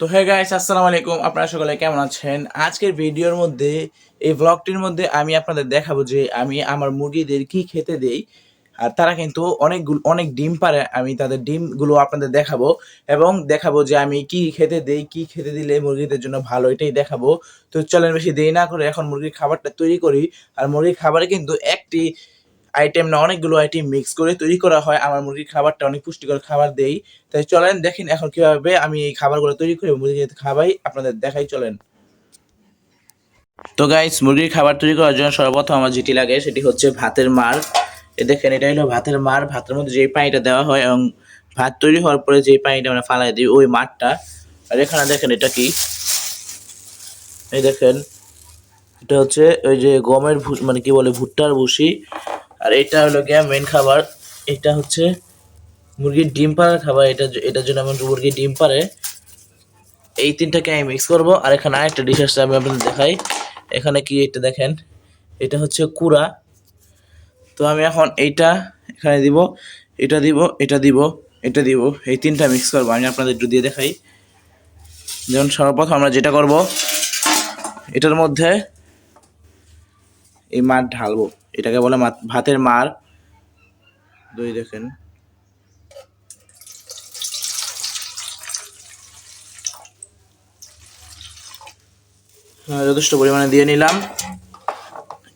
তো hey guys, আসসালামু আলাইকুম। আপনারা সকলে কেমন আছেন? আজকের ভিডিওর মধ্যে, এই ব্লগটির মধ্যে আমি আপনাদের দেখাবো যে আমি আমার মুরগিদের কি খেতে দেই। আর তারা কিন্তু অনেক ডিম পারে। আমি তাদের ডিমগুলো আপনাদের দেখাবো এবং দেখাবো যে আমি কি খেতে দেই, কি খেতে দিলে মুরগিদের জন্য ভালো, এটাই দেখাবো। তো চলেন বেশি দেরি না করে এখন মুরগির খাবারটা তৈরি করি। আর মুরগির খাবারে কিন্তু একটি আইটেম না, অনেকগুলো আইটেম মিক্স করে তৈরি করা হয়। আমার মুরগির খাবারটা অনেক পুষ্টিকর খাবার দেই। তাই চলেন দেখেন এখন কিভাবে আমি এই খাবারগুলো তৈরি করে মুরগিকে খাওয়াই, আপনাদের দেখাই চলেন। তো গাইস, মুরগির খাবার তৈরি করার জন্য সর্বপ্রথম আমার যেটি লাগে সেটি হচ্ছে ভাতের মাড়। এ দেখেন, এটা হলো ভাতের মাড়। ভাতের মধ্যে যে পানিটা দেওয়া হয় এবং ভাত তৈরি হওয়ার পরে যে পানিটা আমরা ফালাই দিই, ওই মাড়টা। আর এখানে দেখেন এটা কি, এই দেখেন এটা হচ্ছে ওই যে গমের মানে কি বলে, ভুট্টার ভুসি। আর এটা হলো গিয়া মেন খাবার। এটা হচ্ছে মুরগির ডিম পাড়ার খাবার। এটার জন্য আমার মুরগির ডিম পাড়ে। এই তিনটাকে আমি মিক্স করব। আর এখানে আরেকটা ডিশ আসছে, আমি আপনাদের দেখাই। এখানে কি, এটা দেখেন, এটা হচ্ছে কুড়া। তো আমি এখন এইটা এখানে দিব, এটা দিব, এটা দিব, এটা দিব, এই তিনটা মিক্স করবো। আমি আপনাদের একটু দিয়ে দেখাই। যেমন সর্বপ্রথম আমরা যেটা করব, এটার মধ্যে এই মার ঢালবো। এটাকে বলে ভাতের মার। দই দেখেন, যথেষ্ট পরিমাণে দিয়ে নিলাম।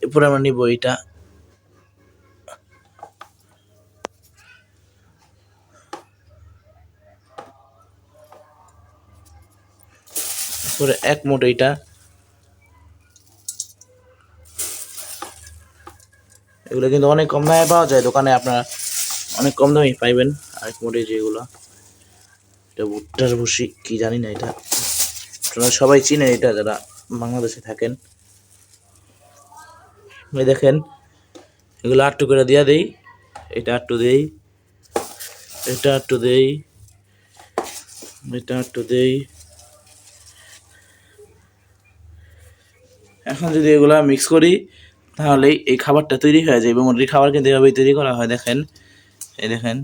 এরপরে আমরা নিব এটা, পরে এক মুঠ এইটা। এগুলো কিন্তু অনেক কম দামে পাওয়া যায় দোকানে, আপনারা অনেক কম দামে পাইবেন। আরেক মুঠে যেগুলো, এটা ভুট্টার ভুসি কি জানি না, এটা আপনারা সবাই চিনেন এটা যারা বাংলাদেশে থাকেন। এই দেখেন, এগুলো আটটু করে দিয়া দেই। এটা আটটু দেই, এটা আটটু দেই, এটা আটটু দেই। এখন যদি এগুলা মিক্স করি তাহলে এই খাবারটা তৈরি হয়ে যায়। এবং মুরগির খাবার কিন্তু এভাবেই তৈরি করা হয়। দেখেন, এই দেখেন,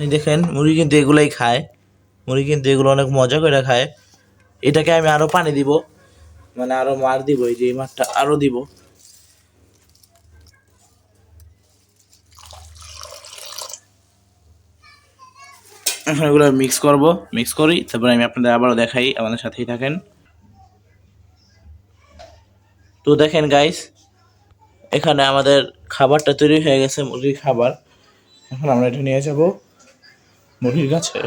এই দেখেন, মুরগি কিন্তু এগুলাই খায়। মুরগি কিন্তু এগুলো অনেক মজা করে খায়। এটাকে আমি আরো পানি দিব, মানে আরো মার দিব, এই যে এই মারটা আরো দিব। এখন এগুলো মিক্স করব, মিক্স করি, তারপরে আমি আপনাদের আবারও দেখাই, আমাদের সাথেই থাকেন। তো দেখেন গাইস, এখানে আমাদের খাবারটা তৈরি হয়ে গেছে, মুরগির খাবার। এখন আমরা এটা নিয়ে যাব মুরগির কাছে।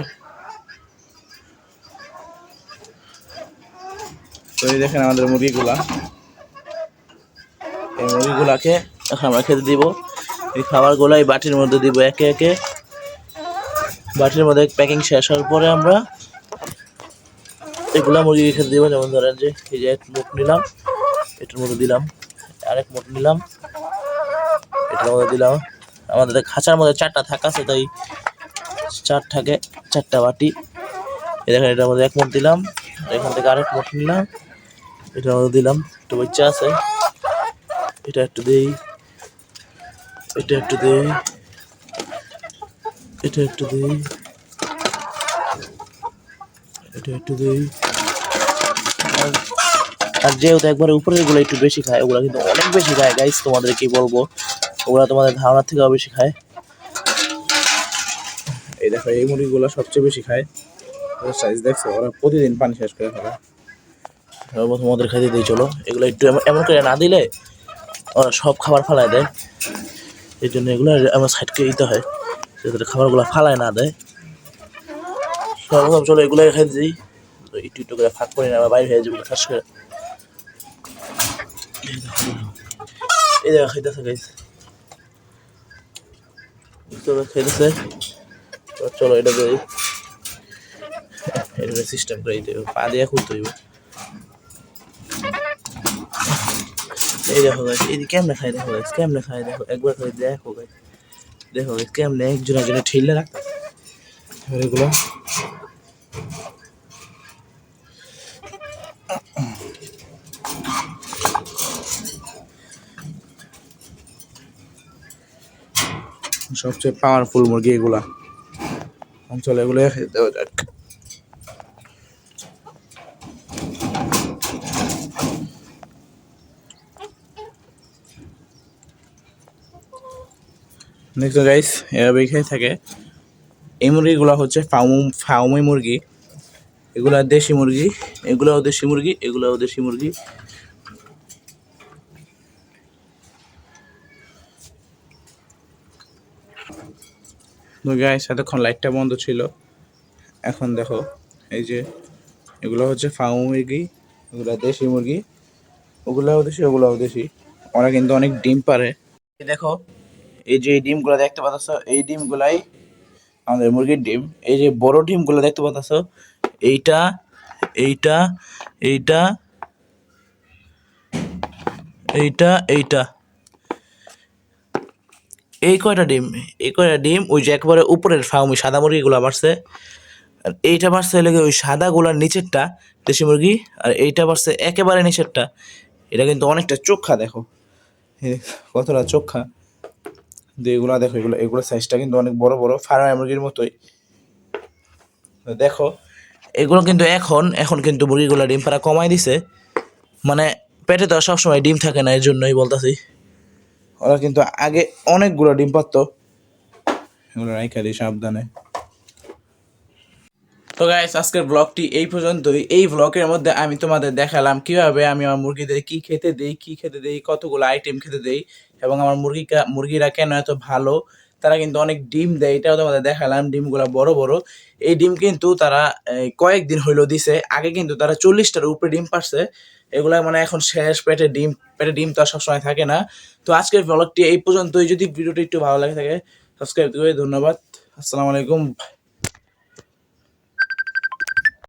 তো এই দেখেন আমাদের মুরগিগুলা, এই মুরগিগুলাকে এখন আমরা খেতে দিব। এই খাবারগুলো এই বাটির মধ্যে দিব একে একে। বাটির মধ্যে প্যাকিং শেষ হওয়ার পরে আমরা এগুলা মুরগিকে খেতে দিব। যেমন ধরেন যে এই যে এক মুঠ নিলাম, এটার মধ্যে দিলাম, আরেক মুঠ নিলাম, এটার মধ্যে দিলাম। আমাদের খাঁচার মধ্যে 4টা থাকা আছে, তাই 4 থাকে, 4টা বাটি। এই দেখেন, এটার মধ্যে এক মুঠ দিলাম, এখান থেকে আরেক মুঠ নিলাম, এটার মধ্যে দিলাম। একটু বাচ্চা আছে, এটা একটু দেই, এটা একটু দেই, এটা একটু দেই, এটা একটু দেই। আর যেহেতু একবারে উপরের গুলো একটু বেশি খায়, ওগুলা কিন্তু অনেক বেশি খায় গাইস, তোমাদের কি বলবো, ওগুলা তোমাদের ধারণার থেকেও বেশি খায়। এই দেখো, এই মুরগিগুলো সবচেয়ে বেশি খায়। ওর সাইজ দেখছো, ওরা প্রতিদিন পানি শেষ করে ফেলে। প্রথম ওদের খাইতে দিই, চলো। এগুলো একটু এমন করে না দিলে ওরা সব খাবার ফালায় দেয়। এই জন্য এগুলো আমার সাইডকে দিতে হয়, যাতে খাবারগুলো ফালায় না দেয়। সর্বপ্রথম চলো এগুলো খাইতে দিই। একটু একটু করে ফাঁক করে নেওয়া, বাইরে হয়ে যাবে খাস করে। এই দেখো খাইতেছে গাইস, খাইতেছে। চলো এটা দিই, এটা সিস্টেম করে দিতে হবে, পা দিয়ে খুলতে হইব। এই দেখো গাইস, এই কেমনে খাই, দেখো গাইস কেমনে খাই, দেখো একবার করে দেখো গাইস, দেখো গাইস কেমনে একজন একজনে ঠেলে রাখতেছে এগুলো। সবচেয়ে পাওয়ারফুল মুরগি এগুলা অঞ্চলে, এগুলো দেওয়া যাক। দেখছো গাইস, এভাবেই খেয়ে থাকে। এই মুরগিগুলো হচ্ছে ফার্মি মুরগি, এগুলা দেশি মুরগি, এগুলাও দেশি মুরগি, এগুলাও দেশি মুরগি। তো গাইস এতক্ষণ লাইটটা বন্ধ ছিল, এখন দেখো এই যে এগুলো হচ্ছে ফার্মি মুরগি, এগুলা দেশি মুরগি, ওগুলাও দেশি ওগুলাও দেশি। ওরা কিন্তু অনেক ডিম পারে। এই দেখো, এই যে ডিমগুলো দেখতে পাচ্ছ, এই ডিমগুলাই আমাদের মুরগির ডিম। এই যে বড় ডিমগুলো দেখতে পাচ্ছ, এইটা এইটা এইটা এইটা এইটা এই কয়টা ডিম, এই কয়টা ডিম ওই যে একবারে উপরের ফার্মি সাদা মুরগিগুলো বাড়ছে। আর এইটা বাড়ছে লেগে ওই সাদা গুলার নিচেরটা দেশি মুরগি, আর এইটা বাড়ছে একেবারে নিচেরটা। এটা কিন্তু অনেকটা চোখা, দেখো কতটা চোখা। এগুলা দেখো, এগুলো এগুলো সাইজটা কিন্তু অনেক বড় বড়, ফার্মি মুরগির মতোই। দেখো এগুলো কিন্তু এখন এখন কিন্তু মুরগিগুলো ডিম পাড়া কমাই দিছে, মানে পেটে তো সবসময় ডিম থাকে না, এর জন্যই বলতাছি। ওরা কিন্তু আগে অনেকগুলো ডিম পারতো, এগুলো রাইখা দিই সাবধানে। তো গাইস আজকের ব্লগটি এই পর্যন্তই। এই ব্লগের মধ্যে আমি তোমাদের দেখালাম কিভাবে আমি আমার মুরগিদের কি খেতে দেই, কতগুলো আইটেম খেতে দেই, এবং আমার মুরগিরা কেন এত ভালো, তারা কিন্তু অনেক ডিম দেয়, এটাও তোমাদের দেখালাম। ডিমগুলো বড় বড়, এই ডিম কিন্তু তারা কয়েকদিন হইলো দিছে, আগে কিন্তু তারা 40টার উপরে ডিম পারছে। এগুলা মানে এখন শেষ, পেটে ডিম তো আর সবসময় থাকে না। তো আজকের ব্লগটি এই পর্যন্তই। যদি ভিডিওটি একটু ভালো লাগে থাকে সাবস্ক্রাইব করে ধন্যবাদ। আসসালামু আলাইকুম।